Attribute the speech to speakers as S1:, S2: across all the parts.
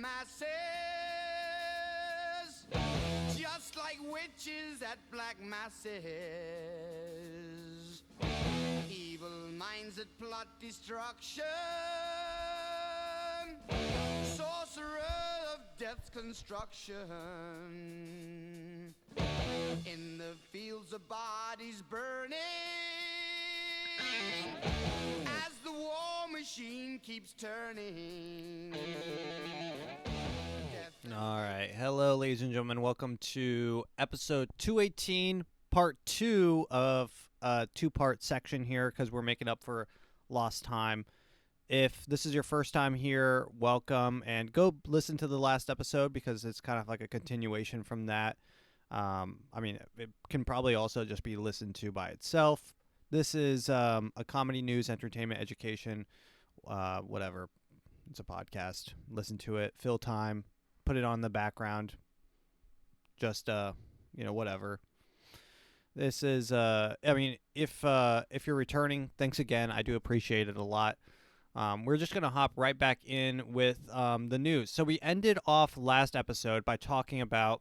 S1: masses, just like witches at black masses. Evil minds that plot destruction, sorcerer of death's construction. In the fields of bodies burning, as the war machine keeps turning.
S2: All right. Hello, ladies and gentlemen. Welcome to episode 218, part 2 of a two-part section here because we're making up for lost time. If this is your first time here, welcome, and go listen to the last episode because it's kind of like a continuation from that. I mean, it can probably also just be listened to by itself. This is a comedy, news, entertainment, education, whatever. It's a podcast. Listen to it. Fill time. Put it on the background. Just, whatever. This is, I mean, if you're returning, thanks again. I do appreciate it a lot. We're just going to hop right back in with the news. So we ended off last episode by talking about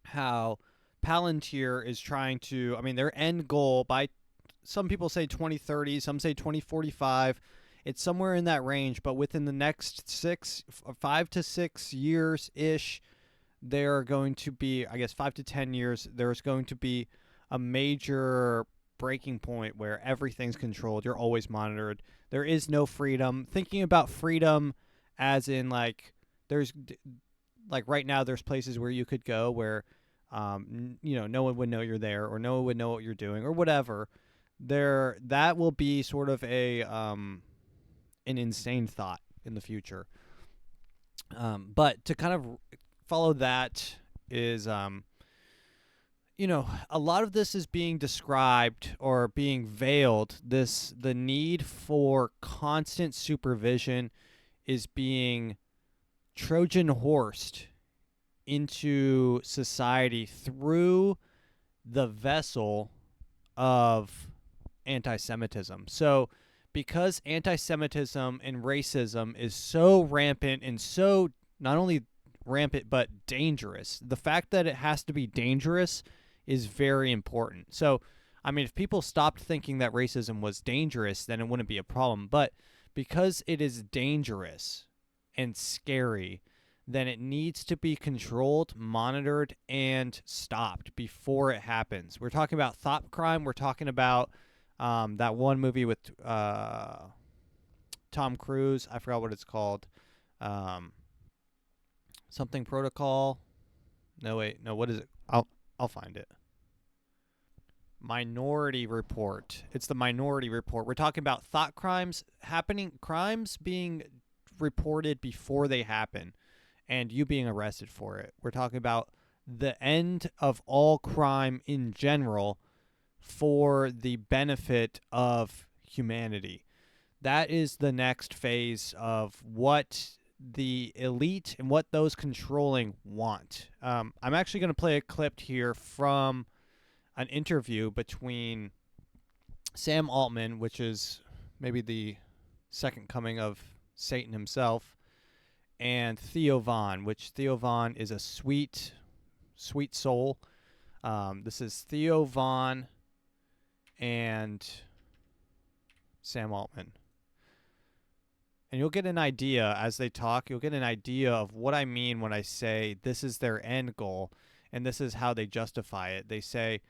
S2: how Palantir is trying to, I mean, their end goal by, some people say 2030, some say 2045. It's somewhere in that range, but within the next 5 to 6 years-ish, there are going to be, I guess 5 to 10 years, there's going to be a major breaking point where everything's controlled. You're always monitored. There is no freedom. Thinking about freedom as in, like, there's, like, right now there's places where you could go where, no one would know you're there or no one would know what you're doing or whatever. That will be sort of an insane thought in the future. But to kind of follow that is, a lot of this is being described or being veiled. The need for constant supervision is being Trojan horsed into society through the vessel of anti-Semitism. So because anti-Semitism and racism is so rampant and so not only rampant but dangerous, the fact that it has to be dangerous is very important. So, I mean, if people stopped thinking that racism was dangerous, then it wouldn't be a problem. But because it is dangerous and scary, then it needs to be controlled, monitored, and stopped before it happens. We're talking about thought crime. We're talking about that one movie with Tom Cruise. I forgot what it's called. Something Protocol. No, wait. No, what is it? I'll find it. Minority Report. It's the Minority Report. We're talking about thought crimes happening, crimes being reported before they happen, and you being arrested for it. We're talking about the end of all crime in general for the benefit of humanity. That is the next phase of what the elite and what those controlling want. I'm actually going to play a clip here from an interview between Sam Altman, which is maybe the second coming of Satan himself, and Theo Von, which Theo Von is a sweet, sweet soul. This is Theo Von and Sam Altman. And you'll get an idea as they talk. You'll get an idea of what I mean when I say this is their end goal and this is how they justify it. They say,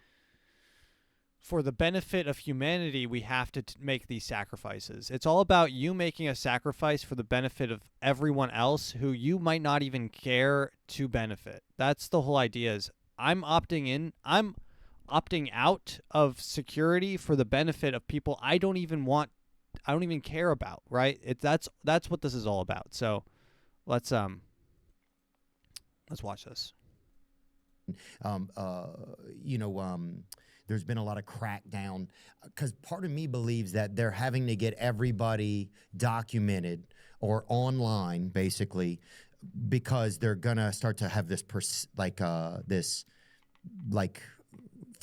S2: for the benefit of humanity, we have to make these sacrifices. It's all about you making a sacrifice for the benefit of everyone else who you might not even care to benefit. That's the whole idea. Is I'm opting out of security for the benefit of people I don't even care about, right? That's what this is all about. So let's watch this.
S3: There's been a lot of crackdown because part of me believes that they're having to get everybody documented or online, basically, because they're gonna start to have this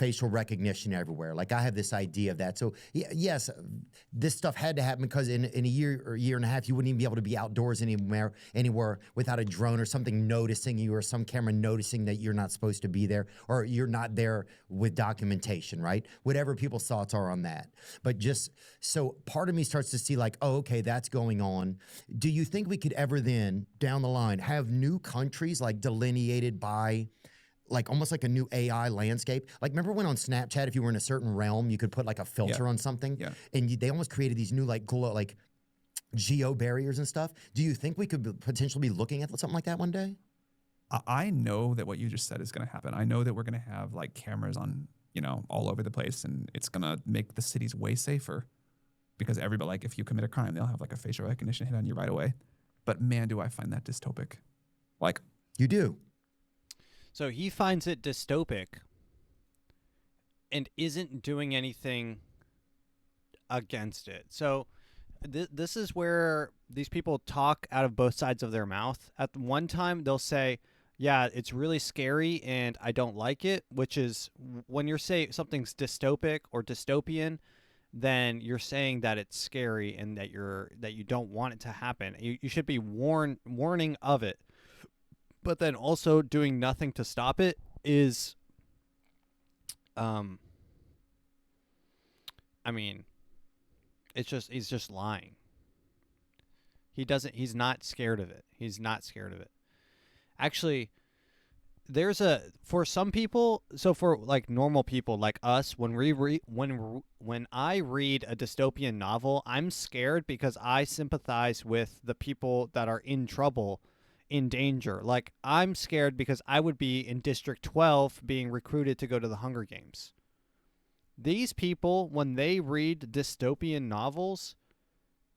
S3: facial recognition everywhere. Like I have this idea of that. So yes, this stuff had to happen because in a year or year and a half, you wouldn't even be able to be outdoors anywhere without a drone or something noticing you or some camera noticing that you're not supposed to be there or you're not there with documentation, right? Whatever people's thoughts are on that. But just so part of me starts to see like, oh, okay, that's going on. Do you think we could ever then down the line have new countries like delineated by like almost like a new AI landscape? Like remember when on Snapchat, if you were in a certain realm, you could put like a filter on something, and they almost created these new like geo barriers and stuff. Do you think we could potentially be looking at something like that one day?
S4: I know that what you just said is going to happen. I know that we're going to have like cameras on, all over the place, and it's going to make the cities way safer because everybody, like if you commit a crime, they'll have like a facial recognition hit on you right away. But man, do I find that dystopic. Like
S3: you do.
S2: So he finds it dystopic and isn't doing anything against it. So this is where these people talk out of both sides of their mouth. At one time, they'll say, yeah, it's really scary and I don't like it, which is when you're saying something's dystopic or dystopian, then you're saying that it's scary and that you don't want it to happen. You should be warning of it. But then also doing nothing to stop it is, I mean, he's just lying. He's not scared of it. He's not scared of it. Actually, for some people, so for like normal people like us, when I read a dystopian novel, I'm scared because I sympathize with the people that are in trouble, in danger. Like I'm scared because I would be in District 12 being recruited to go to the Hunger Games. These people, when they read dystopian novels,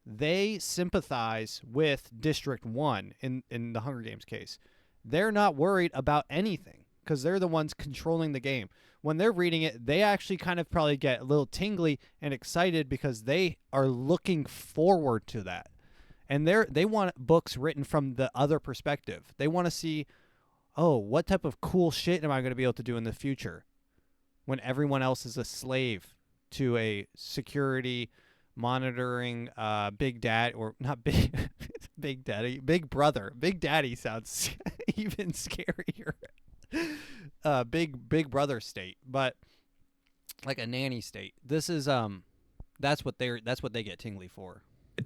S2: they sympathize with District 1 in the Hunger Games case. They're not worried about anything because they're the ones controlling the game. When they're reading it, they actually kind of probably get a little tingly and excited because they are looking forward to that. And they want books written from the other perspective. They want to see, oh, what type of cool shit am I going to be able to do in the future when everyone else is a slave to a security monitoring big dad, or not big big daddy, big brother. Big daddy sounds even scarier. Big brother state, but like a nanny state. This is that's what they get tingly for.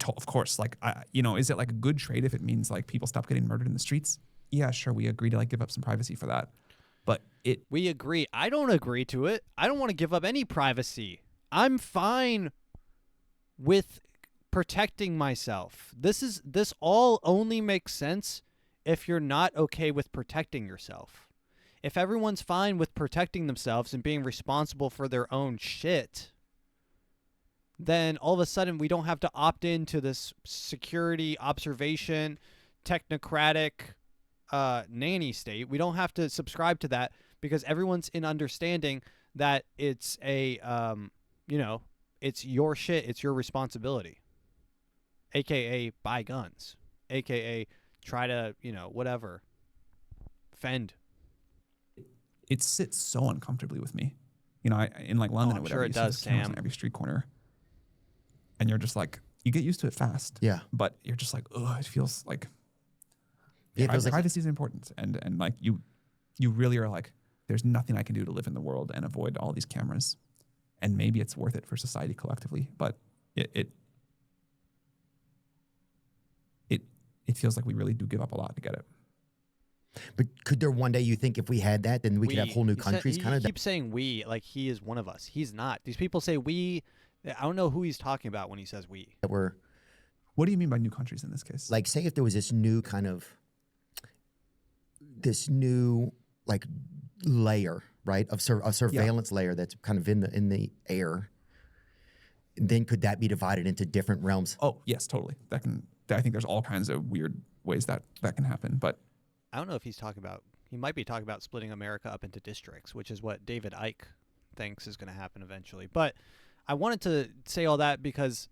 S4: Of course, like, is it like a good trade if it means like people stop getting murdered in the streets? Yeah, sure. We agree to like give up some privacy for that. But
S2: we agree. I don't agree to it. I don't want to give up any privacy. I'm fine with protecting myself. This all only makes sense if you're not okay with protecting yourself. If everyone's fine with protecting themselves and being responsible for their own shit, then all of a sudden we don't have to opt into this security observation technocratic nanny state. We don't have to subscribe to that because everyone's in understanding that it's it's your shit, it's your responsibility. AKA buy guns. AKA try to, whatever. Fend.
S4: It sits so uncomfortably with me. In like London or whatever,
S2: sure it does,
S4: cameras
S2: Sam.
S4: on every street corner. And you're just like, you get used to it fast.
S3: Yeah.
S4: But you're just like, oh, it feels like
S3: Privacy
S4: is important. And like you really are like, there's nothing I can do to live in the world and avoid all these cameras. And maybe it's worth it for society collectively, but it feels like we really do give up a lot to get it.
S3: But could there one day, you think, if we had that, then we could have whole new countries?
S2: He
S3: kind of.
S2: keeps saying we, like he is one of us. He's not. These people say we. I don't know who he's talking about when he says we.
S3: That were.
S4: What do you mean by new countries in this case?
S3: Like, say if there was this new like layer, right, of a surveillance layer that's kind of in the air. Then could that be divided into different realms?
S4: Oh yes, totally. I think there's all kinds of weird ways that can happen, but.
S2: I don't know if he might be talking about splitting America up into districts, which is what David Icke thinks is going to happen eventually. But I wanted to say all that because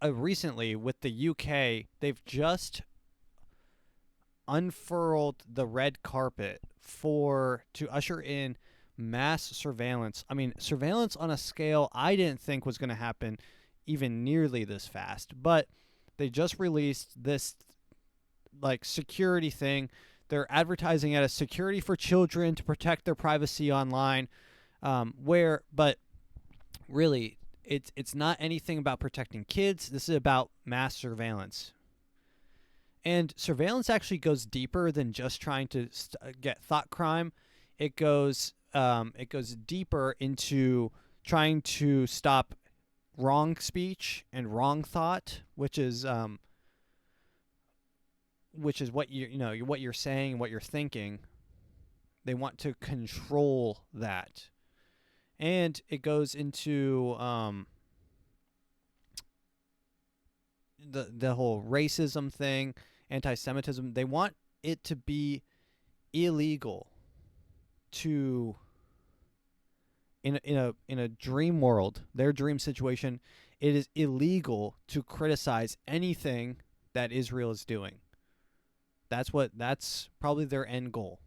S2: recently with the UK, they've just unfurled the red carpet to usher in mass surveillance. I mean, surveillance on a scale I didn't think was going to happen even nearly this fast. But they just released this like security thing. They're advertising it as security for children to protect their privacy online. But really, it's not anything about protecting kids. This is about mass surveillance. And surveillance actually goes deeper than just trying to get thought crime. It goes deeper into trying to stop wrong speech and wrong thought, which is what what you're saying and what you're thinking. They want to control that. And it goes into the whole racism thing, anti-Semitism. They want it to be illegal to in a dream world, their dream situation, it is illegal to criticize anything that Israel is doing. That's probably their end goal.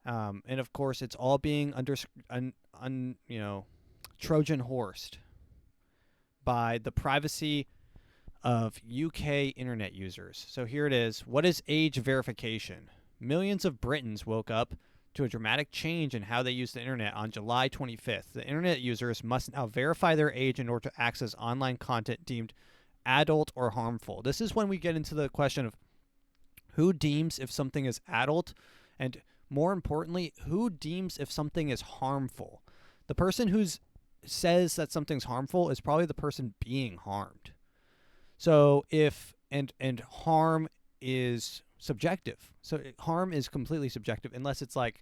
S2: And of course, it's all being Trojan horsed by the privacy of UK internet users. So here it is. What is age verification? Millions of Britons woke up to a dramatic change in how they use the internet on July 25th. The internet users must now verify their age in order to access online content deemed adult or harmful. This is when we get into the question of who deems if something is adult, and more importantly, who deems if something is harmful. The person who says that something's harmful is probably the person being harmed. So and harm is subjective. So harm is completely subjective unless it's like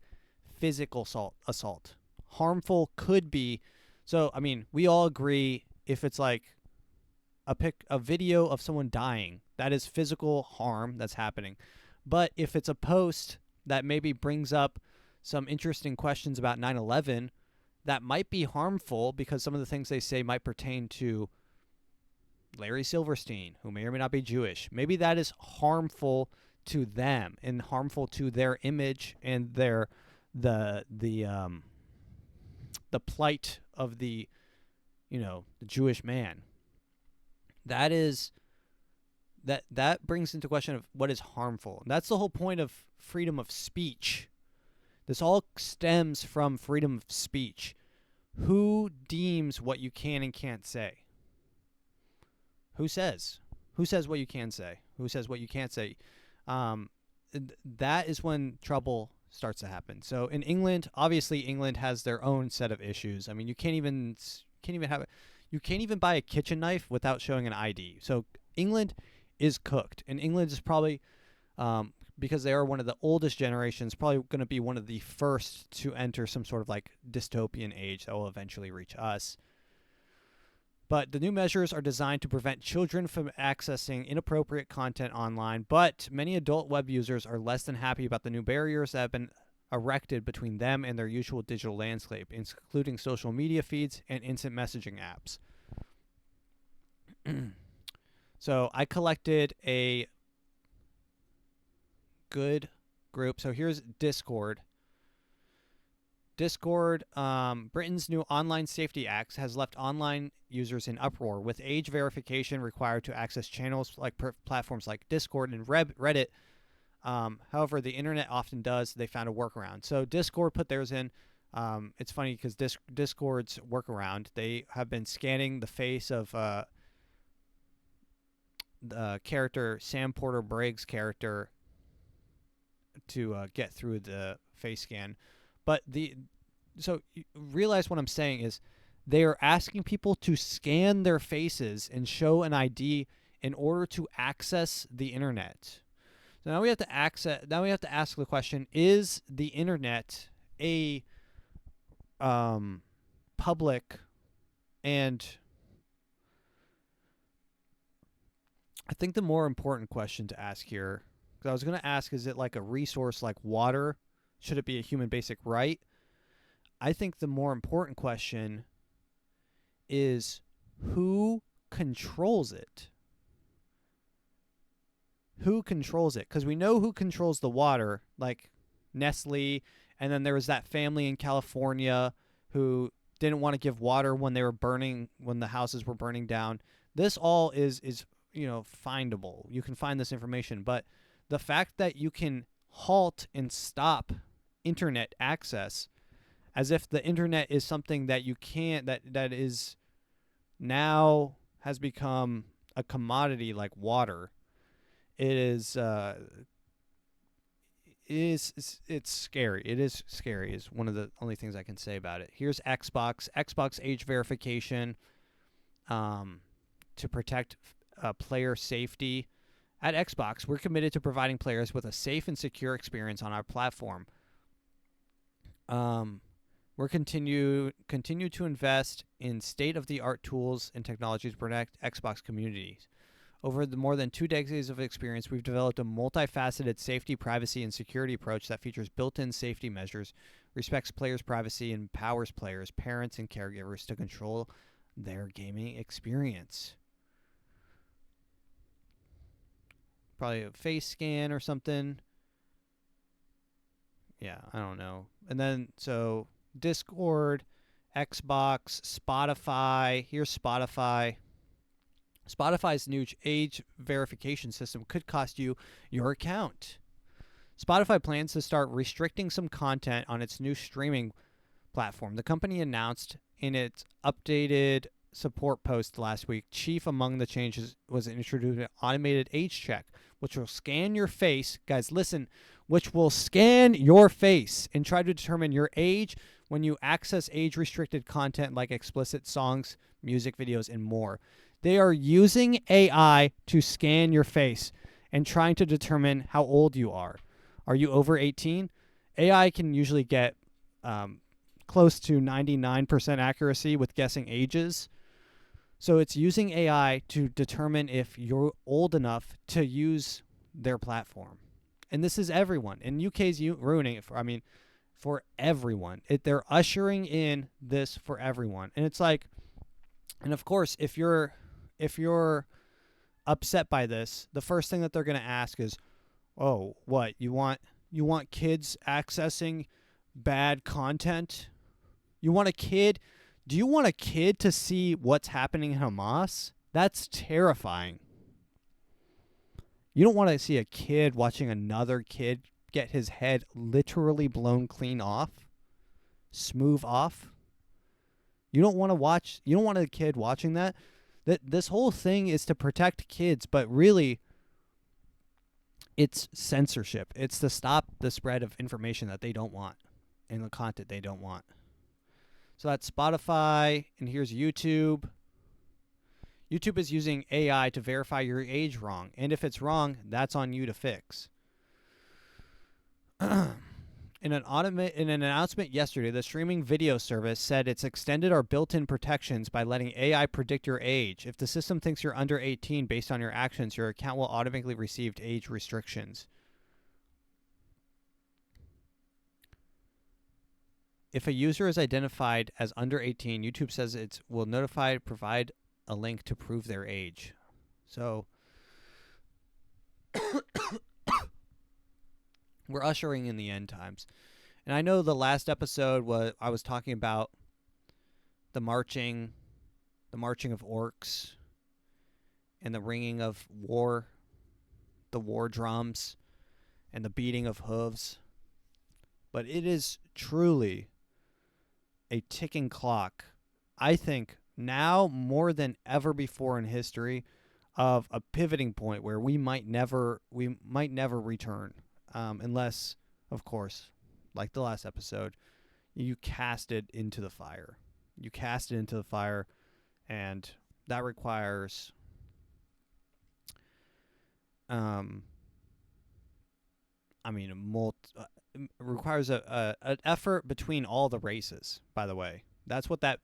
S2: physical assault. Harmful could be, so I mean, we all agree if it's like a video of someone dying, that is physical harm that's happening. But if it's a post that maybe brings up some interesting questions about 9/11, that might be harmful because some of the things they say might pertain to Larry Silverstein, who may or may not be Jewish. Maybe that is harmful to them and harmful to their image and their the plight of the Jewish man. That brings into question of what is harmful. And that's the whole point of freedom of speech. This all stems from freedom of speech. Who deems what you can and can't say? Who says? Who says what you can say? Who says what you can't say? That is when trouble starts to happen. So in England, obviously England has their own set of issues. I mean, you can't even buy a kitchen knife without showing an ID. So England is cooked, and England is probably because they are one of the oldest generations, probably going to be one of the first to enter some sort of like dystopian age that will eventually reach us. But the new measures are designed to prevent children from accessing inappropriate content online. But many adult web users are less than happy about the new barriers that have been erected between them and their usual digital landscape, including social media feeds and instant messaging apps. So I collected a good group. So here's Discord. Britain's new Online Safety Act has left online users in uproar, with age verification required to access channels like platforms like Discord and Reddit. However, the internet often does. They found a workaround. So Discord put theirs in. It's funny because Discord's workaround, they have been scanning the face of the character, Sam Porter Briggs' character, to get through the face scan. But so you realize what I'm saying is they are asking people to scan their faces and show an ID in order to access the internet. So now we have to ask the question, is the internet a public, and I think the more important question to ask here, because I was going to ask, is it like a resource like water? Should it be a human basic right? I think the more important question is who controls it? Who controls it? Because we know who controls the water, like Nestle And then there was that family in California who didn't want to give water when the houses were burning down. This all is findable. You can find this information, but the fact that you can halt and stop internet access as if the internet is something that you can't, that is now has become a commodity like water. It's scary. It is scary is one of the only things I can say about it. Here's Xbox age verification to protect player safety. At Xbox, we're committed to providing players with a safe and secure experience on our platform. We're continue to invest in state-of-the-art tools and technologies to protect Xbox communities. Over the more than 2 decades of experience, we've developed a multifaceted safety, privacy, and security approach that features built-in safety measures, respects players' privacy, and empowers players, parents, and caregivers to control their gaming experience. Probably a face scan or something. Yeah, I don't know. And then, so, Discord, Xbox, Spotify. Here's Spotify. Spotify's new age verification system could cost you your account. Spotify plans to start restricting some content on its new streaming platform. The company announced in its updated support post last week, chief among the changes was introduced an automated age check, which will scan your face. Guys, listen, which will scan your face and try to determine your age when you access age-restricted content like explicit songs, music videos, and more. They are using AI to scan your face and trying to determine how old you are. Are you over 18? AI can usually get close to 99% accuracy with guessing ages. So it's using AI to determine if you're old enough to use their platform. And this is everyone. And UK's ruining it for everyone. They're ushering in this for everyone. And it's like, and of course, if you're upset by this, the first thing that they're going to ask is, "Oh, what? You want kids accessing bad content? You want a kid? Do you want a kid to see what's happening in Hamas? That's terrifying. You don't want to see a kid watching another kid get his head literally blown clean off, smooth off. You don't want a kid watching that. This whole thing is to protect kids, but really it's censorship. It's to stop the spread of information that they don't want and the content they don't want. So that's Spotify, and here's YouTube. YouTube is using AI to verify your age wrong, and if it's wrong, that's on you to fix. In an announcement yesterday, the streaming video service said it's extended our built-in protections by letting AI predict your age. If the system thinks you're under 18 based on your actions, your account will automatically receive age restrictions. If a user is identified as under 18, YouTube says it will provide a link to prove their age. So we're ushering in the end times. And I know the last episode I was talking about the marching of orcs and the ringing of the war drums and the beating of hooves. But it is truly a ticking clock, I think, now more than ever before in history, of a pivoting point where we might never return, unless, of course, like the last episode, you cast it into the fire. You cast it into the fire, and that requires requires an effort between all the races, by the way. That's what that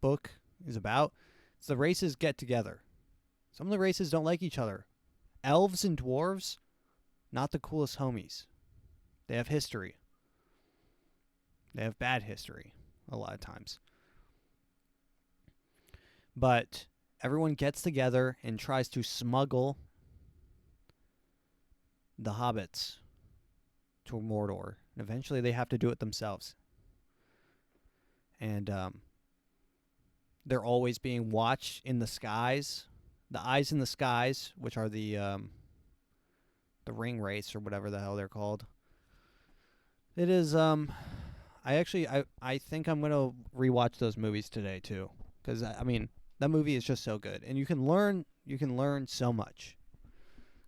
S2: book is about. It's the races get together. Some of the races don't like each other. Elves and dwarves, not the coolest homies. They have history. They have bad history a lot of times. But everyone gets together and tries to smuggle the hobbits to Mordor And eventually they have to do it themselves. And they're always being watched in the skies. The eyes in the skies, which are the ring race or whatever the hell they're called. It is I think I'm going to rewatch those movies today too, cuz I mean, that movie is just so good, and you can learn so much.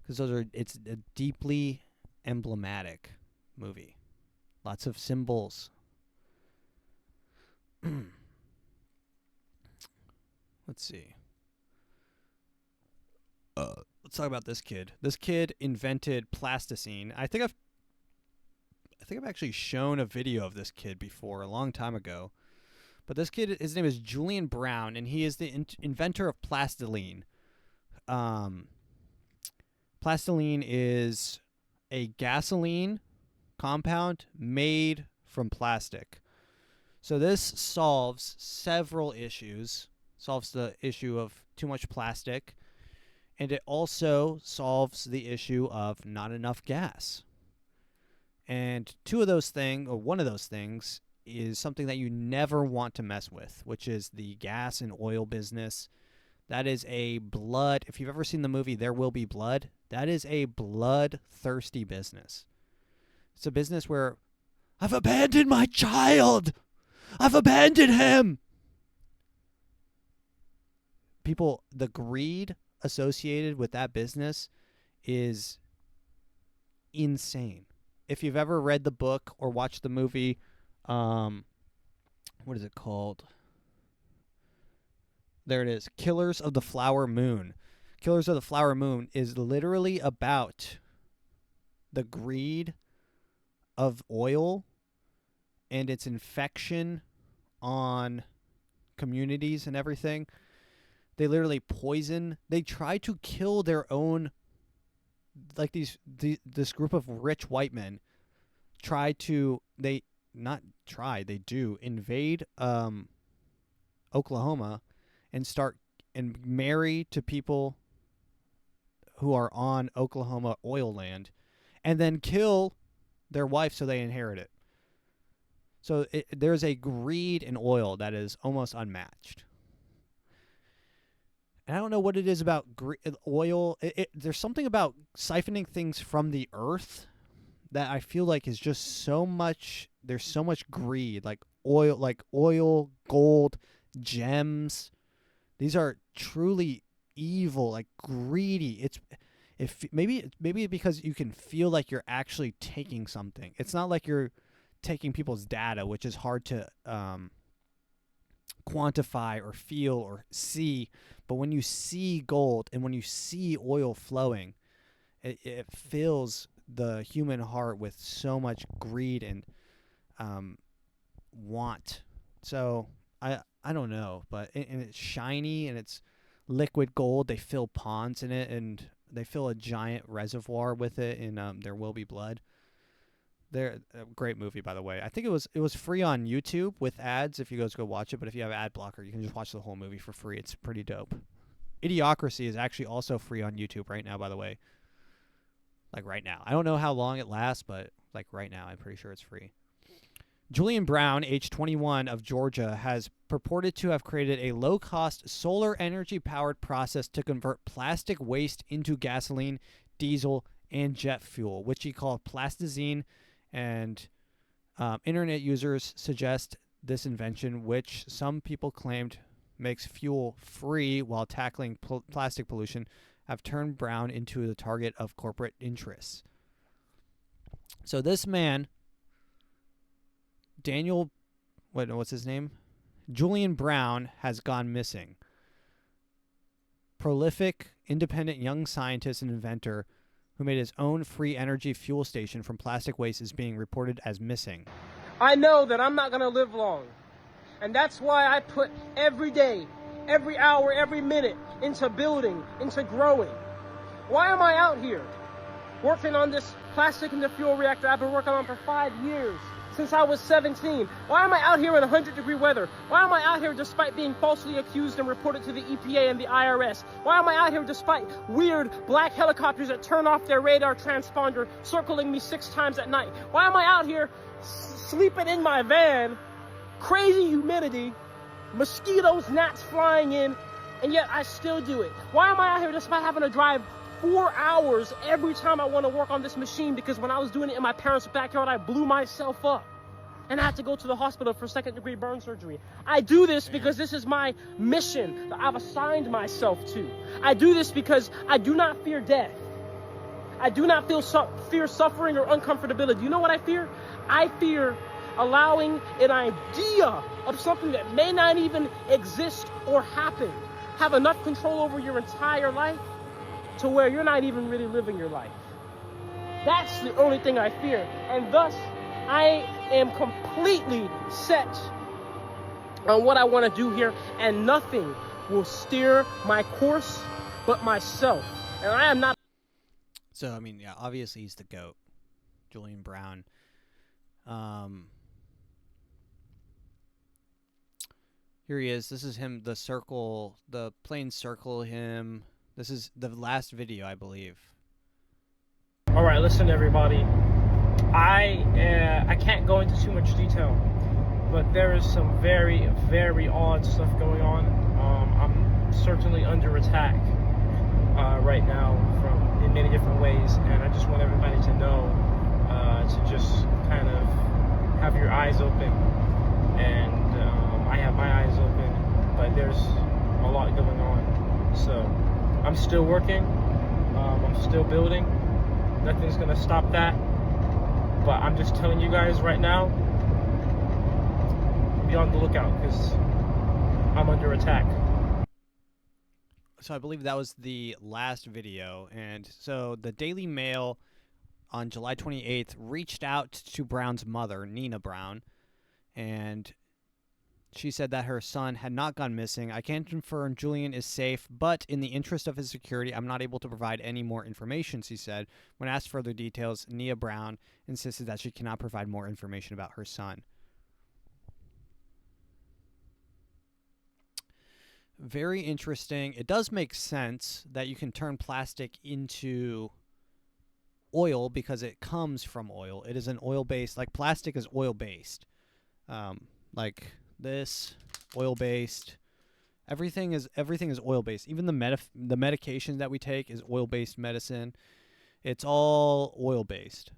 S2: Cuz it's a deeply emblematic movie. Lots of symbols. Let's see. Let's talk about this kid. This kid invented plasticine. I think I've actually shown a video of this kid before a long time ago. But this kid, his name is Julian Brown, and he is the inventor of plastiline. Plastiline is a gasoline compound made from plastic. So this solves several issues. Solves the issue of too much plastic, and it also solves the issue of not enough gas. And one of those things is something that you never want to mess with, which is the gas and oil business. That is if you've ever seen the movie There Will Be Blood, that is a bloodthirsty business. It's a business where I've abandoned my child. I've abandoned him. The greed associated with that business is insane. If you've ever read the book or watched the movie, what is it called? There it is. Killers of the Flower Moon. Killers of the Flower Moon is literally about the greed of oil and its infection on communities and everything. They literally they try to kill their own, like this group of rich white men they do invade Oklahoma and marry to people who are on Oklahoma oil land, and then kill their wife so they inherit it. So there's a greed in oil that is almost unmatched. And I don't know what it is about oil. There's something about siphoning things from the earth that I feel like is just so much. There's so much greed, like oil, gold, gems. These are truly evil, like greedy. Maybe because you can feel like you're actually taking something. It's not like you're taking people's data, which is hard to quantify or feel or see. But when you see gold and when you see oil flowing, it fills the human heart with so much greed and want. So I don't know, but and it's shiny and it's liquid gold. They fill ponds in it, and they fill a giant reservoir with it in There Will Be Blood. They're a great movie, by the way. I think it was free on YouTube with ads if you guys go watch it. But if you have ad blocker, you can just watch the whole movie for free. It's pretty dope. Idiocracy is actually also free on YouTube right now, by the way. Like right now. I don't know how long it lasts, but like right now, I'm pretty sure it's free. Julian Brown, age 21, of Georgia, has purported to have created a low-cost solar energy-powered process to convert plastic waste into gasoline, diesel, and jet fuel, which he called plasticine. And internet users suggest this invention, which some people claimed makes fuel free while tackling plastic pollution, have turned Brown into the target of corporate interests. So this man, what's his name? Julian Brown, has gone missing. Prolific, independent young scientist and inventor who made his own free energy fuel station from plastic waste is being reported as missing.
S5: I know that I'm not going to live long. And that's why I put every day, every hour, every minute into building, into growing. Why am I out here working on this plastic in the fuel reactor I've been working on for 5 years? since I was 17? Why am I out here in 100-degree weather? Why am I out here despite being falsely accused and reported to the EPA and the IRS? Why am I out here despite weird black helicopters that turn off their radar transponder circling me 6 times at night? Why am I out here sleeping in my van, crazy humidity, mosquitoes, gnats flying in, and yet I still do it? Why am I out here despite having to drive 4 hours every time I want to work on this machine, because when I was doing it in my parents' backyard, I blew myself up and I had to go to the hospital for 2nd-degree burn surgery? I do this because this is my mission that I've assigned myself to. I do this because I do not fear death. I do not fear suffering or uncomfortability. You know what I fear? I fear allowing an idea of something that may not even exist or happen have enough control over your entire life to where you're not even really living your life. That's the only thing I fear. And thus, I am completely set on what I want to do here, and nothing will steer my course but myself. And I am not.
S2: So, I mean, yeah, obviously he's the GOAT, Julian Brown. Here he is. This is him, the circle, the planes circle him. This is the last video, I believe.
S5: All right, listen, everybody. I can't go into too much detail, but there is some very, very odd stuff going on. I'm certainly under attack right now in many different ways, and I just want everybody to know to just kind of have your eyes open. And I have my eyes open, but there's a lot going on. So I'm still working. I'm still building. Nothing's gonna stop that. But I'm just telling you guys right now, be on the lookout, because I'm under attack.
S2: So I believe that was the last video. And so the Daily Mail on July 28th reached out to Brown's mother, Nina Brown, and she said that her son had not gone missing. I can confirm Julian is safe, but in the interest of his security, I'm not able to provide any more information, she said. When asked further details, Nia Brown insisted that she cannot provide more information about her son. Very interesting. It does make sense that you can turn plastic into oil because it comes from oil. It is an oil-based, like plastic is oil-based. Like this, oil-based. Everything is oil-based. Even the medication that we take is oil-based medicine. It's all oil-based.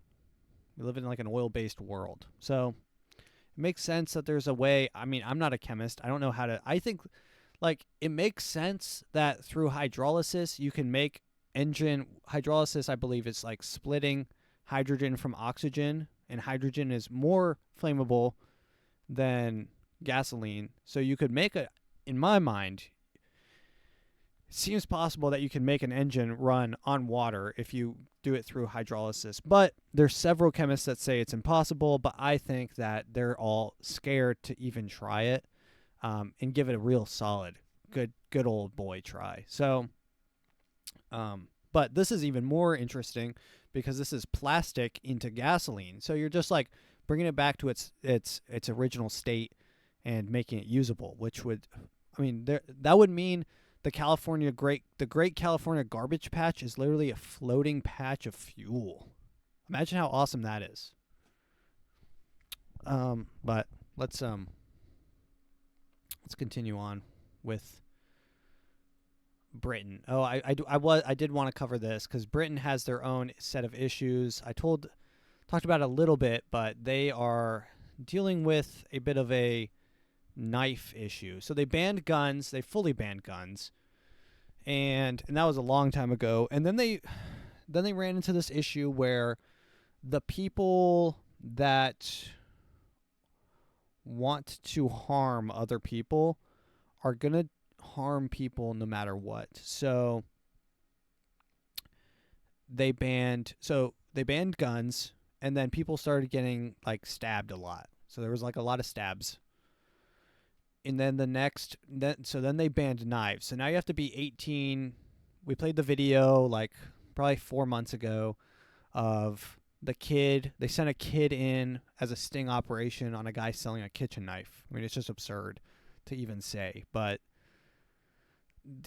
S2: We live in like an oil-based world. So it makes sense that there's a way. I mean, I'm not a chemist. I don't know how to. I think like it makes sense that through hydrolysis you can make engine. Hydrolysis, I believe, is like splitting hydrogen from oxygen, and hydrogen is more flammable than gasoline. So you could make in my mind, it seems possible that you can make an engine run on water if you do it through hydrolysis. But there's several chemists that say it's impossible, but I think that they're all scared to even try it and give it a real solid, good old boy try. So, but this is even more interesting because this is plastic into gasoline. So you're just like bringing it back to its original state and making it usable, which would, I mean, that would mean the Great California Garbage Patch is literally a floating patch of fuel. Imagine how awesome that is. But let's continue on with Britain. Oh, I did want to cover this because Britain has their own set of issues. I talked about it a little bit, but they are dealing with a bit of a knife issue. So they banned guns. They fully banned guns, and that was a long time ago. And then they ran into this issue where the people that want to harm other people are gonna harm people no matter what. So they banned guns, and then people started getting like stabbed a lot. So there was like a lot of stabs. And then then they banned knives. So now you have to be 18. We played the video like probably 4 months ago of they sent a kid in as a sting operation on a guy selling a kitchen knife. I mean, it's just absurd to even say, but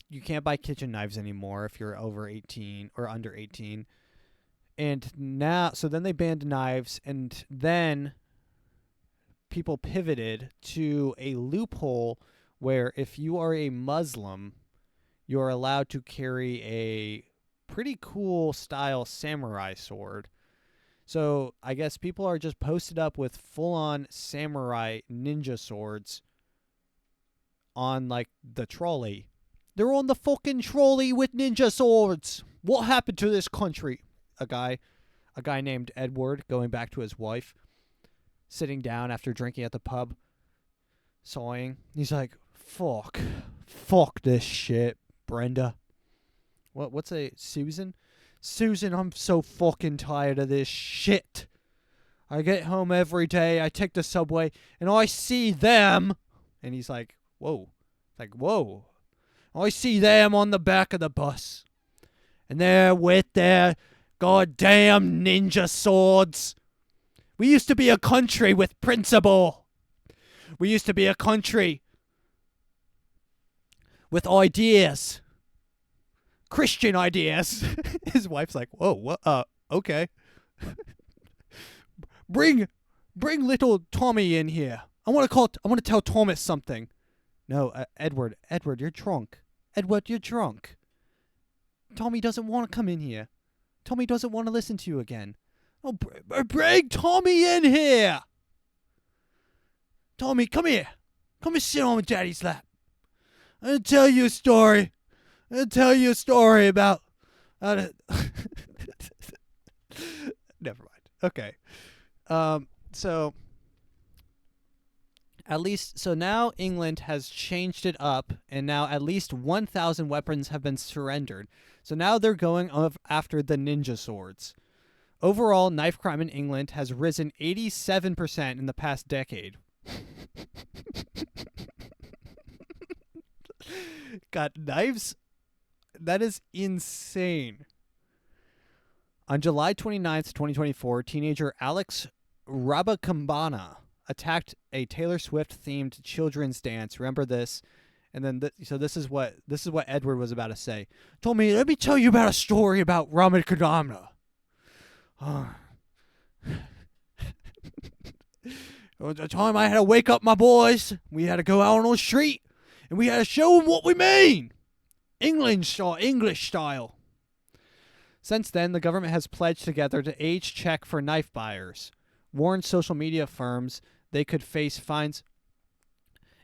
S2: you can't buy kitchen knives anymore if you're over 18 or under 18. And now, so then they banned knives, and then people pivoted to a loophole where if you are a Muslim, you're allowed to carry a pretty cool style samurai sword. So I guess people are just posted up with full-on samurai ninja swords on, like, the trolley. They're on the fucking trolley with ninja swords. What happened to this country? A guy named Edward, going back to his wife, sitting down after drinking at the pub, sawing. He's like, fuck this shit, Brenda. What's Susan? Susan, I'm so fucking tired of this shit. I get home every day, I take the subway, and I see them. And he's like, whoa. Like, whoa. I see them on the back of the bus. And they're with their goddamn ninja swords. We used to be a country with principle. We used to be a country with ideas. Christian ideas. His wife's like, whoa, what? Okay. Bring little Tommy in here. I want to tell Thomas something. No, Edward, you're drunk. Edward, you're drunk. Tommy doesn't want to come in here. Tommy doesn't want to listen to you again. Oh, bring Tommy in here. Tommy, come here. Come and sit on Daddy's lap. I'm going to tell you a story. I'm going to tell you a story about how to... Never mind. Okay. So now England has changed it up, and now at least 1,000 weapons have been surrendered. So now they're going after the ninja swords. Overall, knife crime in England has risen 87% in the past decade. Got knives? That is insane. On July 29th, 2024, teenager Alex Rabakambana attacked a Taylor Swift-themed children's dance. Remember this? And then, so this is what Edward was about to say. Told me, let me tell you about a story about Ramakadamna. The time I had to wake up my boys, we had to go out on the street, and we had to show them what we mean. English style. Since then, the government has pledged together to age check for knife buyers, warned social media firms they could face fines.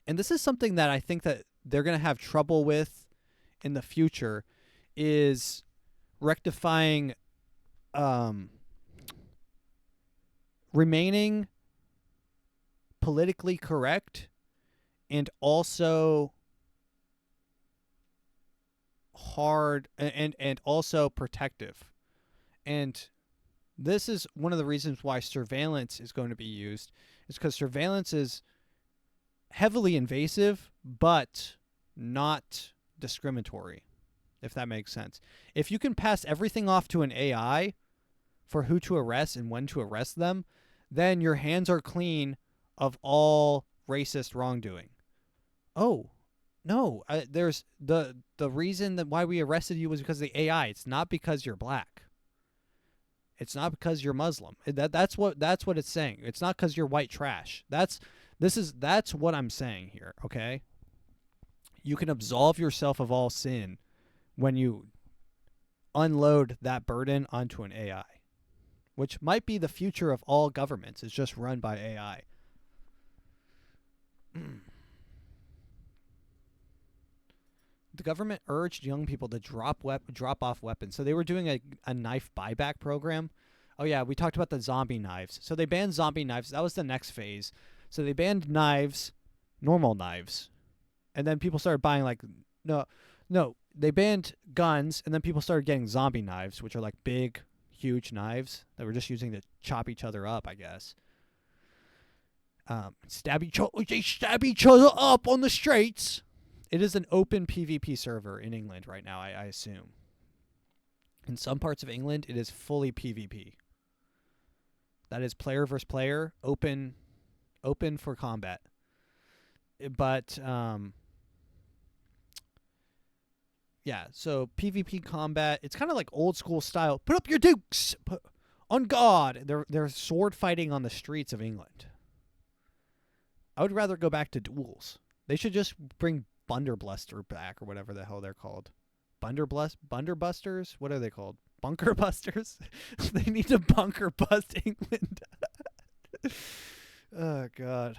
S2: And this is something that I think that they're going to have trouble with in the future, is rectifying remaining politically correct and also hard and also protective. And this is one of the reasons why surveillance is going to be used, is because surveillance is heavily invasive but not discriminatory, if that makes sense. If you can pass everything off to an AI for who to arrest and when to arrest them, then your hands are clean of all racist wrongdoing. Oh, no, there's the reason that why we arrested you was because of the AI. It's not because you're black. It's not because you're Muslim. That's what it's saying. It's not because you're white trash. That's what I'm saying here, okay? You can absolve yourself of all sin when you unload that burden onto an AI, which might be the future of all governments. It's just run by AI. The government urged young people to drop off weapons. So they were doing a knife buyback program. Oh, yeah, we talked about the zombie knives. So they banned zombie knives. That was the next phase. So they banned knives, normal knives. And then people started buying, like, no, they banned guns, and then people started getting zombie knives, which are like big, huge knives that we're just using to chop each other up, I guess. Stab each other up on the streets. It is an open PvP server in England right now, I assume. In some parts of England, it is fully PvP. That is player versus player, open for combat. But yeah, so PvP combat, it's kind of like old school style. Put up your dukes on God. They're sword fighting on the streets of England. I would rather go back to duels. They should just bring Bunderbluster back, or whatever the hell they're called. Bunderbusters? What are they called? Bunker busters? They need to bunker bust England. Oh God.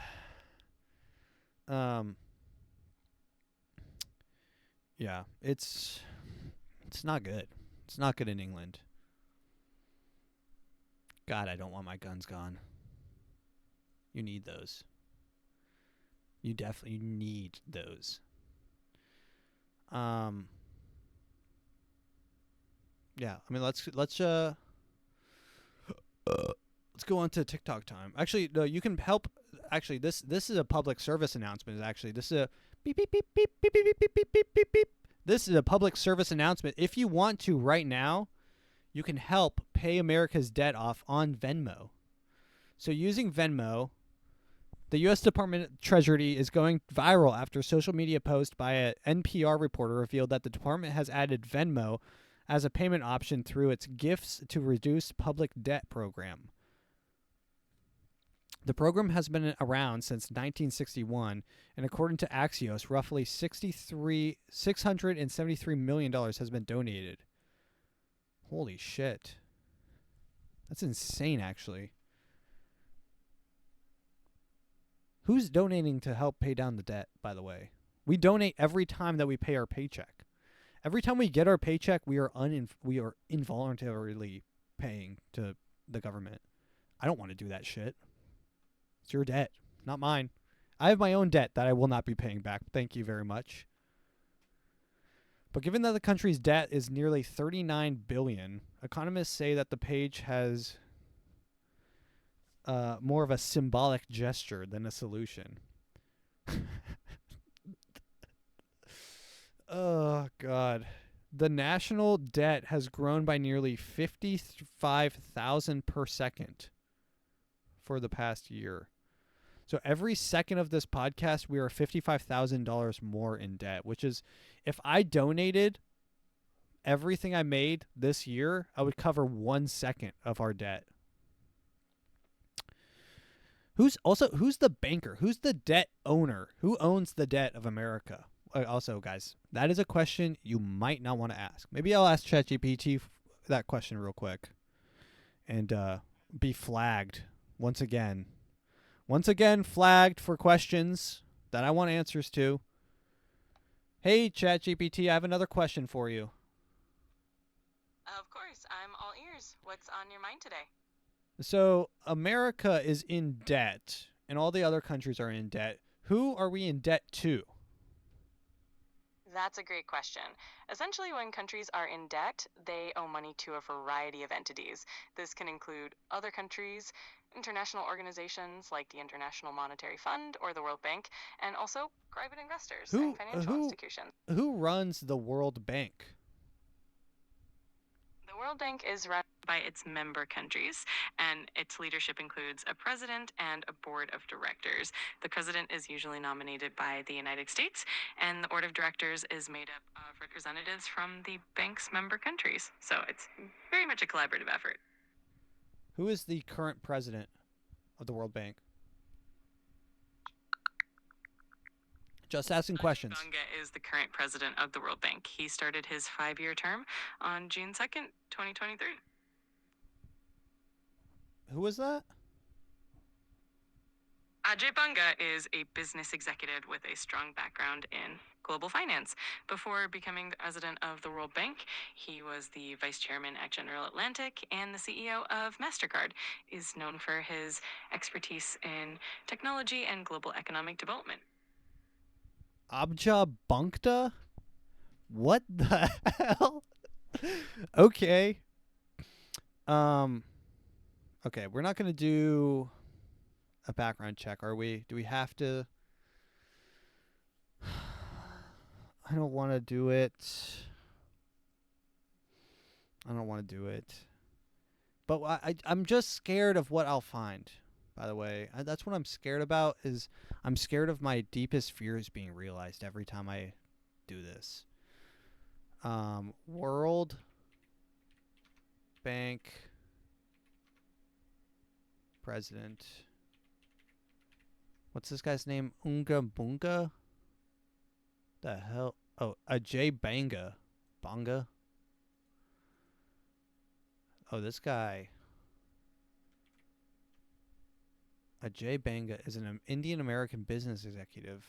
S2: Yeah, it's not good. It's not good in England. God, I don't want my guns gone. You need those. You definitely need those. Yeah, I mean, let's go on to TikTok time. Actually, no, you can help. Actually, this is a public service announcement. Actually, this is a beep beep beep beep beep beep beep beep beep beep beep. This is a public service announcement. If you want to right now, you can help pay America's debt off on Venmo. So using Venmo, the U.S. Department of Treasury is going viral after a social media post by an NPR reporter revealed that the department has added Venmo as a payment option through its Gifts to Reduce Public Debt program. The program has been around since 1961, and according to Axios, roughly $673 million has been donated. Holy shit. That's insane, actually. Who's donating to help pay down the debt, by the way? We donate every time that we pay our paycheck. Every time we get our paycheck, we are involuntarily paying to the government. I don't want to do that shit. It's your debt, not mine. I have my own debt that I will not be paying back. Thank you very much. But given that the country's debt is nearly $39 billion, economists say that the page has more of a symbolic gesture than a solution. Oh, God. The national debt has grown by nearly 55,000 per second for the past year. So every second of this podcast, we are $55,000 more in debt, which is, if I donated everything I made this year, I would cover 1 second of our debt. Who's the banker? Who's the debt owner? Who owns the debt of America? Also, guys, that is a question you might not want to ask. Maybe I'll ask ChatGPT that question real quick and be flagged once again. Once again, flagged for questions that I want answers to. Hey, ChatGPT, I have another question for you.
S6: Of course, I'm all ears. What's on your mind today?
S2: So, America is in debt, and all the other countries are in debt. Who are we in debt to?
S6: That's a great question. Essentially, when countries are in debt, they owe money to a variety of entities. This can include other countries, international organizations like the International Monetary Fund or the World Bank, and also private investors and financial institutions.
S2: Who runs the World Bank?
S6: The World Bank is run by its member countries, and its leadership includes a president and a board of directors. The president is usually nominated by the United States, and the board of directors is made up of representatives from the bank's member countries. So it's very much a collaborative effort.
S2: Who is the current president of the World Bank? Just asking questions.
S6: Bunga is the current president of the World Bank. He started his 5-year term on June 2nd, 2023.
S2: Who was that?
S6: Ajay Banga is a business executive with a strong background in global finance. Before becoming the president of the World Bank, he was the vice chairman at General Atlantic and the CEO of MasterCard. Is known for his expertise in technology and global economic development.
S2: Abja Bunkta? What the hell? Okay. Okay, we're not going to do a background check, are we? Do we have to? I don't want to do it. But I'm just scared of what I'll find, by the way. That's what I'm scared about, is I'm scared of my deepest fears being realized every time I do this. World Bank president. What's this guy's name? Unga Bunga? The hell? Oh, Ajay Banga. Banga? Oh, this guy. Ajay Banga is an Indian American business executive.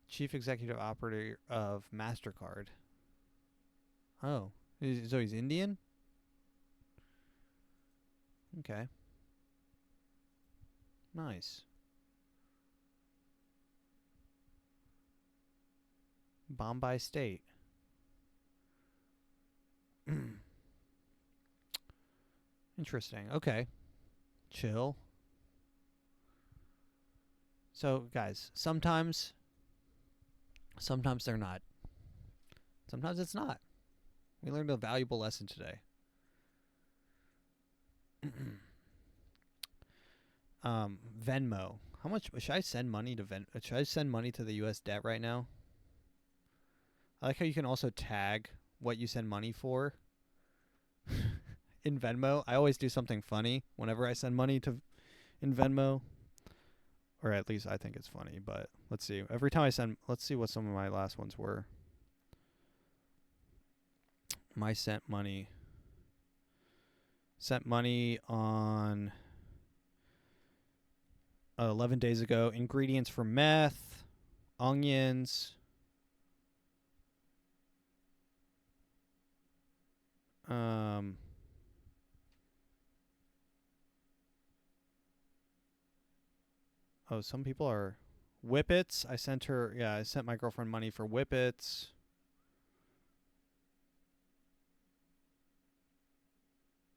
S2: Chief executive operator of MasterCard. Oh, so he's Indian? Okay. Nice. Bombay State. Interesting. Okay. Chill. So, guys, sometimes they're not. Sometimes it's not. We learned a valuable lesson today. Venmo. How much should I send money to should I send money to the US debt right now? I like how you can also tag what you send money for. In Venmo, I always do something funny whenever I send money in Venmo. Or at least I think it's funny, but let's see. Every time I send, let's see what some of my last ones were. My sent money. Sent money on 11 days ago. Ingredients for meth, onions. Oh, some people are Whippets. I sent my girlfriend money for Whippets.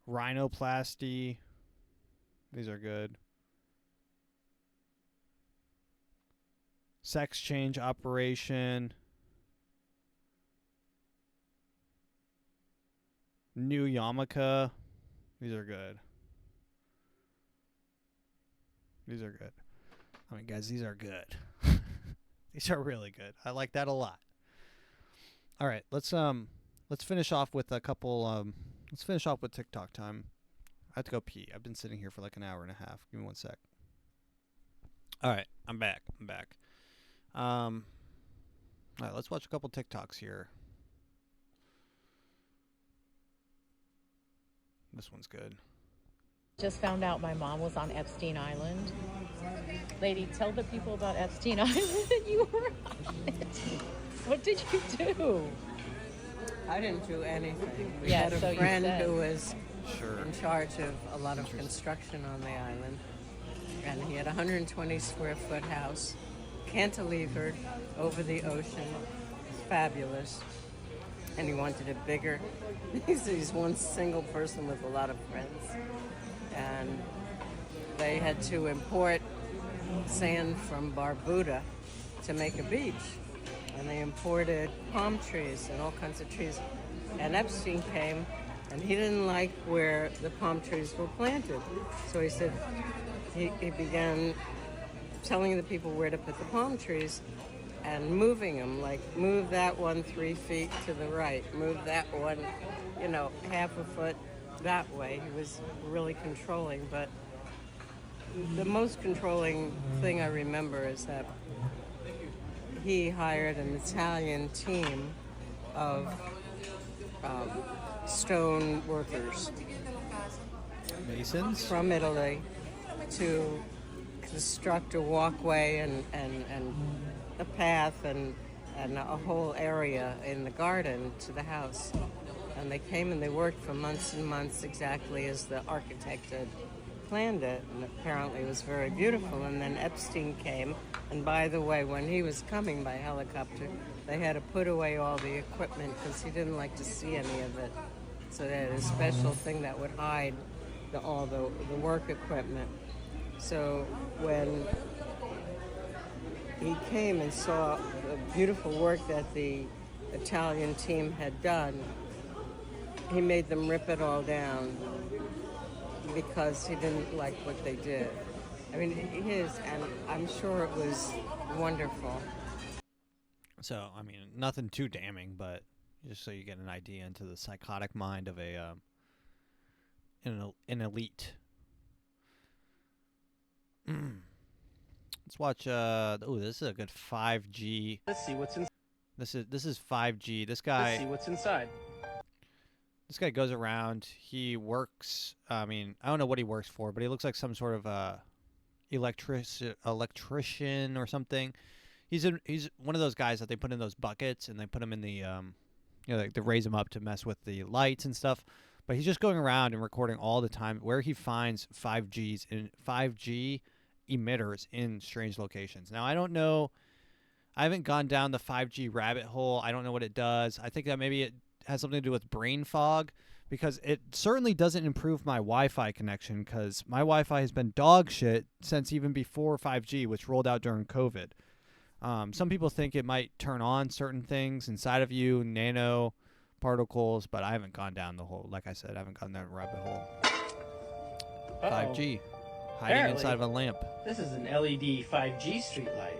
S2: Rhinoplasty. These are good. Sex change operation. New yarmulke. These are good. These are good. I mean, guys, these are good. These are really good. I like that a lot. All right, let's finish off with a couple. Let's finish off with TikTok time. I have to go pee. I've been sitting here for like an hour and a half. Give me 1 sec. All right, I'm back. All right, let's watch a couple TikToks here. This one's good.
S7: Just found out my mom was on Epstein Island. Lady, tell the people about Epstein Island that you were on it. What did you do?
S8: I didn't do anything. We
S7: Yeah,
S8: had
S7: so
S8: a
S7: you
S8: friend
S7: said.
S8: who was
S2: Sure.
S8: in charge of a lot of construction on the island. And he had a 120 square foot house, cantilevered over the ocean. Fabulous. And he wanted it bigger. He's one single person with a lot of friends. And they had to import sand from Barbuda to make a beach. And they imported palm trees and all kinds of trees. And Epstein came, and he didn't like where the palm trees were planted. So he said, he began telling the people where to put the palm trees and moving them, like move that one 3 feet to the right, move that one, half a foot that way. He was really controlling, but the most controlling thing I remember is that he hired an Italian team of stone workers
S2: Masons?
S8: from Italy to construct a walkway and a path and a whole area in the garden to the house. And they came and they worked for months and months exactly as the architect had planned it. And apparently it was very beautiful. And then Epstein came. And by the way, when he was coming by helicopter, they had to put away all the equipment because he didn't like to see any of it. So they had a special thing that would hide all the work equipment. So when he came and saw the beautiful work that the Italian team had done, he made them rip it all down because he didn't like what they did. I mean, and I'm sure it was wonderful.
S2: So, I mean, nothing too damning, but just so you get an idea into the psychotic mind of an elite. Let's watch. This is a good 5G.
S5: Let's see what's inside.
S2: This is 5G. This guy.
S5: Let's see what's inside.
S2: This guy goes around. He works. I mean, I don't know what he works for, but he looks like some sort of electrician or something. He's one of those guys that they put in those buckets and they put him in the they raise him up to mess with the lights and stuff. But he's just going around and recording all the time where he finds 5G emitters in strange locations. Now, I don't know. I haven't gone down the 5G rabbit hole. I don't know what it does. I think that maybe it has something to do with brain fog, because it certainly doesn't improve my Wi-Fi connection, because my Wi-Fi has been dog shit since even before 5G, which rolled out during COVID. Some people think it might turn on certain things inside of you, nano particles, but I haven't gone down the hole. Like I said, I haven't gone down the rabbit hole. 5G. Hiding
S5: Apparently,
S2: inside of a lamp.
S5: This is an LED 5G streetlight.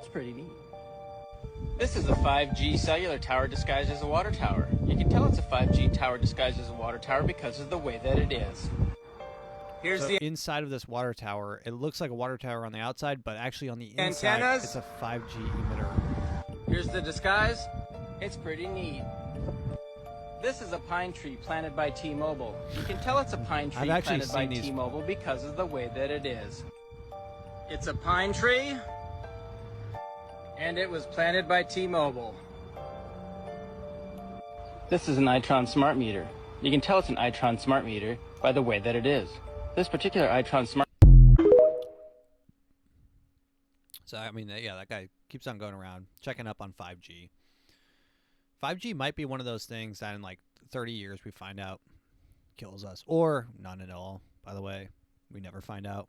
S5: It's pretty neat.
S9: This is a 5G cellular tower disguised as a water tower. You can tell it's a 5G tower disguised as a water tower because of the way that it is. Here's
S2: So
S9: the
S2: inside of this water tower, it looks like a water tower on the outside, but actually on the inside,
S9: Antennas?
S2: it's a 5G emitter.
S9: Here's the disguise. It's pretty neat. This is a pine tree planted by T-Mobile. You can tell it's a pine tree
S2: I've actually
S9: planted by
S2: seen these-
S9: T-Mobile because of the way that it is. It's a pine tree, and it was planted by T-Mobile. This is an Itron smart meter. You can tell it's an Itron smart meter by the way that it is. This particular Itron smart.
S2: So, I mean, yeah, that guy keeps on going around, checking up on 5G. 5G might be one of those things that in like 30 years we find out kills us. Or none at all, by the way. We never find out.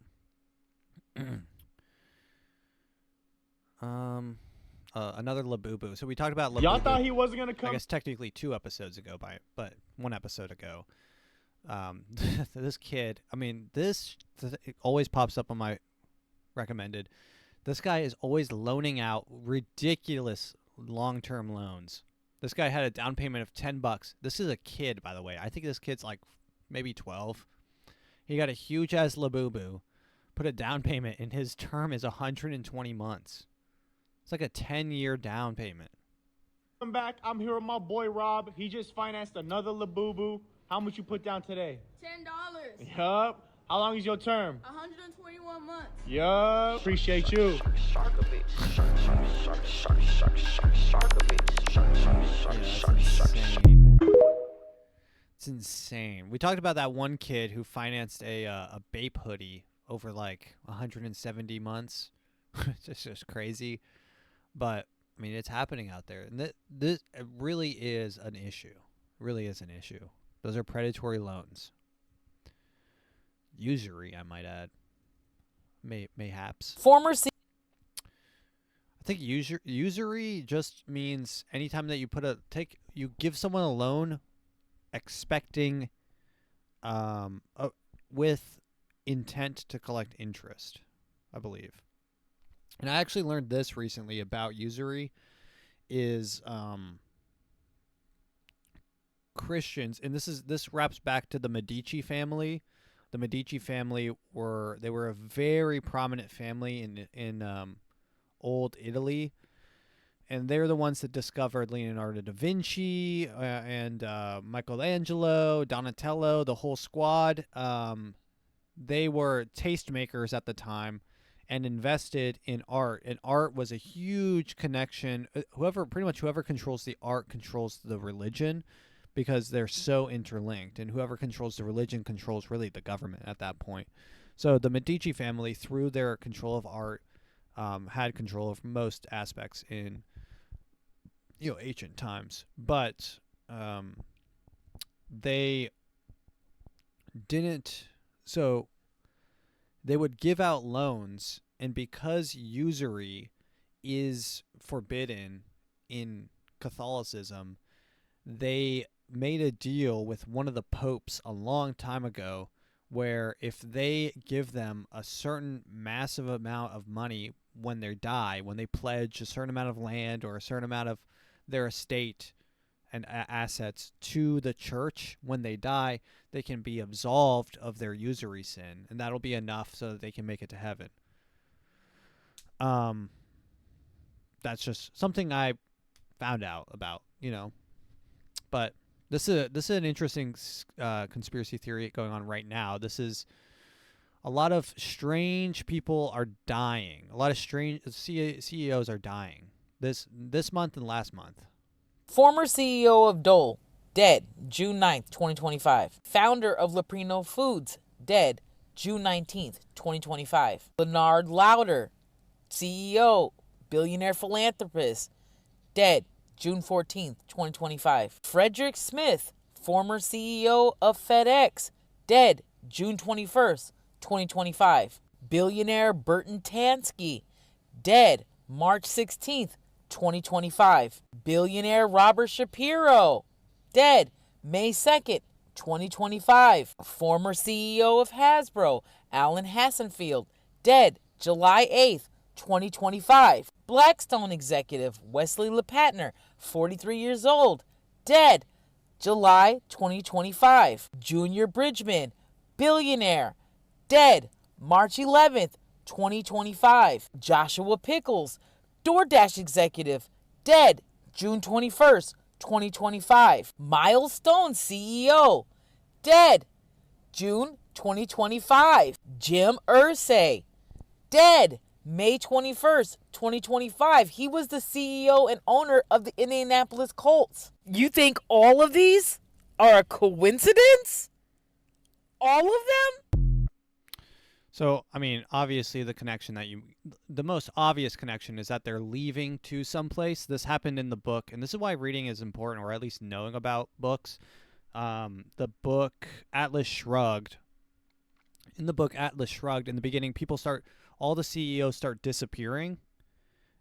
S2: Another Labubu. So we talked about Labubu.
S10: Y'all thought he wasn't gonna come?
S2: I guess technically 2 episodes ago, but 1 episode ago. This kid, I mean, it always pops up on my recommended. This guy is always loaning out ridiculous long-term loans. This guy had a down payment of $10. This is a kid, by the way. I think this kid's like maybe 12. He got a huge-ass Labubu, put a down payment, and his term is 120 months. It's like a 10-year down payment.
S10: Come back. I'm here with my boy Rob. He just financed another Labubu. How much you put down today?
S11: $10.
S10: Yup. How long is your term?
S11: 121 months.
S10: Yup. Appreciate you.
S2: It's insane. We talked about that one kid who financed a Bape hoodie over like 170 months. It's just crazy. But, I mean, it's happening out there. And this really is an issue. Really is an issue. Those are predatory loans. Usury, I might add. Mayhaps. I think usury just means anytime that you give someone a loan expecting with intent to collect interest, I believe. And I actually learned this recently about usury is Christians, and this wraps back to the Medici family. The Medici family were a very prominent family in old Italy, and they're the ones that discovered Leonardo da Vinci and Michelangelo, Donatello, the whole squad. They were tastemakers at the time and invested in art, and art was a huge connection. Whoever controls the art controls the religion, because they're so interlinked, and whoever controls the religion controls really the government at that point. So the Medici family, through their control of art, had control of most aspects in ancient times. But they didn't. So they would give out loans, and because usury is forbidden in Catholicism, they made a deal with one of the popes a long time ago where if they give them a certain massive amount of money when they die, when they pledge a certain amount of land or a certain amount of their estate and assets to the church when they die, they can be absolved of their usury sin, and that'll be enough so that they can make it to heaven. That's just something I found out about, but this is an interesting conspiracy theory going on right now. This is a lot of strange people are dying. A lot of strange CEOs are dying this month and last month.
S12: Former CEO of Dole, dead, June 9th, 2025. Founder of Leprino Foods, dead, June 19th, 2025. Leonard Lauder, CEO, billionaire philanthropist, dead, June 14th, 2025. Frederick Smith, former CEO of FedEx, dead, June 21st, 2025. Billionaire Burton Tansky, dead, March 16th, 2025. Billionaire Robert Shapiro, dead, May 2nd, 2025. Former CEO of Hasbro, Alan Hassenfield, dead, July 8th, 2025. Blackstone executive Wesley LePatner, 43 years old, dead, July 2025. Junior Bridgman, billionaire, dead, March 11th, 2025. Joshua Pickles, DoorDash executive, dead, June 21st, 2025. Milestone CEO, dead, June 2025. Jim Irsay, dead, May 21st, 2025. He was the CEO and owner of the Indianapolis Colts. You think all of these are a coincidence? All of them?
S2: So, obviously the most obvious connection is that they're leaving to someplace. This happened in the book, and this is why reading is important, or at least knowing about books. The book Atlas Shrugged. In the book Atlas Shrugged, in the beginning, all the CEOs start disappearing,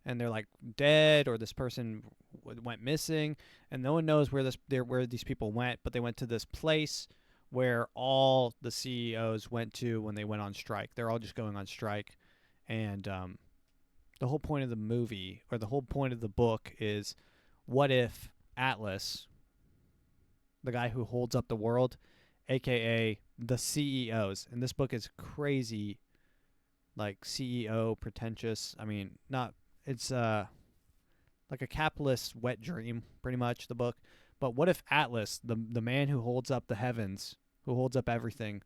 S2: and they're like dead, or this person went missing, and no one knows where these people went, but they went to this place where all the CEOs went to when they went on strike. They're all just going on strike, and the whole point of the movie, or the whole point of the book, is what if Atlas, the guy who holds up the world, aka the CEOs, and this book is crazy, like CEO pretentious. It's like a capitalist wet dream, pretty much, the book. But what if Atlas, the man who holds up the heavens, who holds up everything,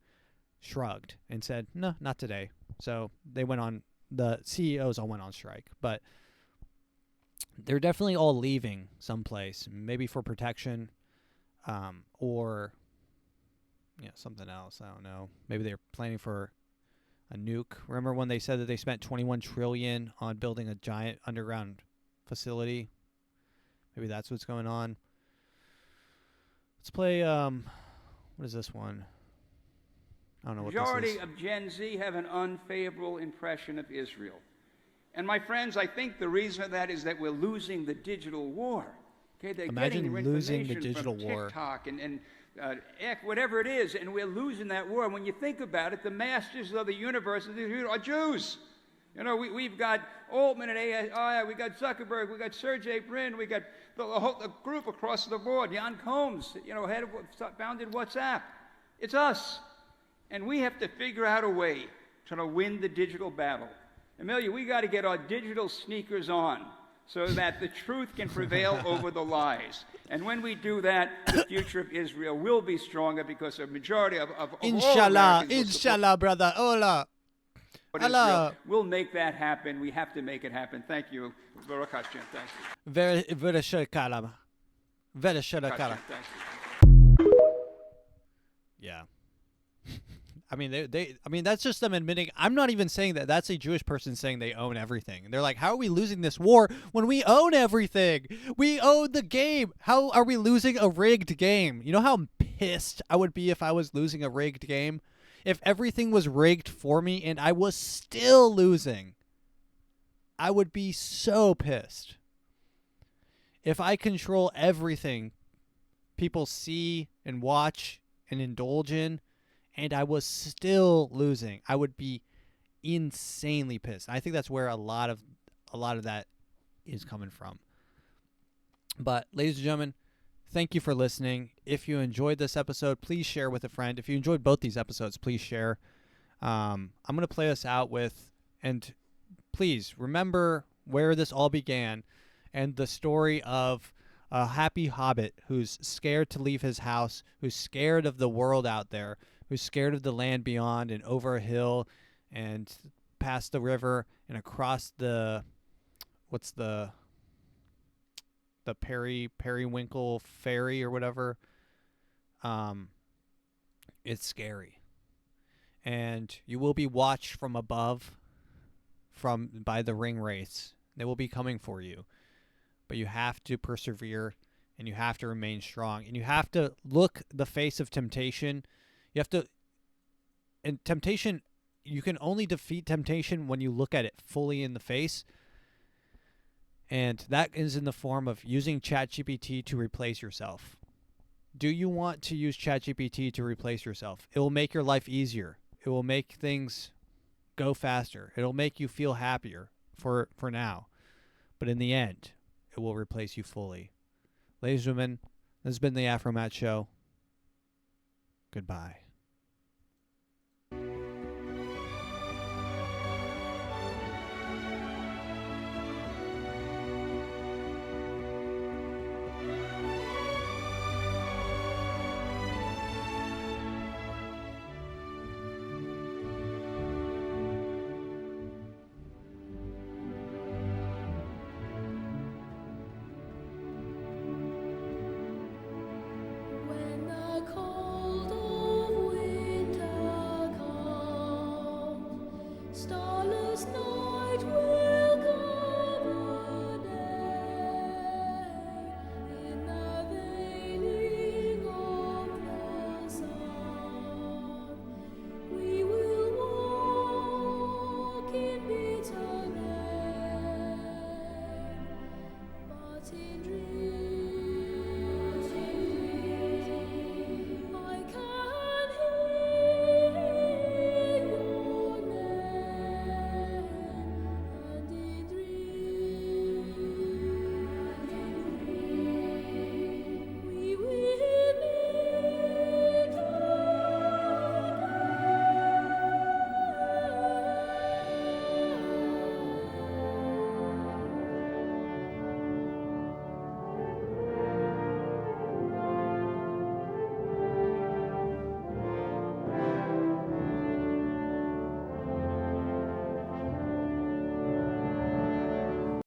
S2: shrugged and said, no, not today. So the CEOs all went on strike. But they're definitely all leaving someplace, maybe for protection, or something else. I don't know. Maybe they're planning for a nuke. Remember when they said that they spent $21 trillion on building a giant underground facility? Maybe that's what's going on. Let's play, what is this one? I don't know what this is.
S13: Majority of Gen Z have an unfavorable impression of Israel. And my friends, I think the reason for that is that we're losing the digital war. Okay, they're
S2: Imagine
S13: getting their
S2: losing the
S13: information
S2: digital
S13: from
S2: war.
S13: TikTok and whatever it is, and we're losing that war. And when you think about it, the masters of the universe are Jews. We've got Altman and AI, we got Zuckerberg, we got Sergey Brin, we got the group across the board, Jan Combs, founded WhatsApp. It's us. And we have to figure out a way to win the digital battle. Amelia, we got to get our digital sneakers on so that the truth can prevail over the lies. And when we do that, the future of Israel will be stronger because a majority of
S2: Inshallah,
S13: all
S2: inshallah, brother. Hola.
S13: Allah. We'll make that happen. We have to make it happen. Thank you. Baruch Hashem. Thank you.
S2: Very shakalam. Very shakalam.
S13: Thank you.
S2: Yeah. That's just them admitting. I'm not even saying that. That's a Jewish person saying they own everything. And they're like, how are we losing this war when we own everything? We own the game. How are we losing a rigged game? You know how pissed I would be if I was losing a rigged game? If everything was rigged for me and I was still losing, I would be so pissed. If I control everything people see and watch and indulge in, and I was still losing. I would be insanely pissed. I think that's where a lot of that is coming from. But ladies and gentlemen, thank you for listening. If you enjoyed this episode, please share with a friend. If you enjoyed both these episodes, please share. I'm going to play us out with, and please remember where this all began and the story of a happy hobbit who's scared to leave his house, who's scared of the world out there, who's scared of the land beyond and over a hill and past the river and across the, what's the periwinkle ferry or whatever. It's scary. And you will be watched from above by the ring wraiths. They will be coming for you. But you have to persevere, and you have to remain strong, and you have to look the face of temptation. You have to, and temptation, you can only defeat temptation when you look at it fully in the face. And that is in the form of using ChatGPT to replace yourself. Do you want to use ChatGPT to replace yourself? It will make your life easier. It will make things go faster. It'll make you feel happier for now. But in the end, it will replace you fully. Ladies and gentlemen, this has been the AfroMattt Show. Goodbye.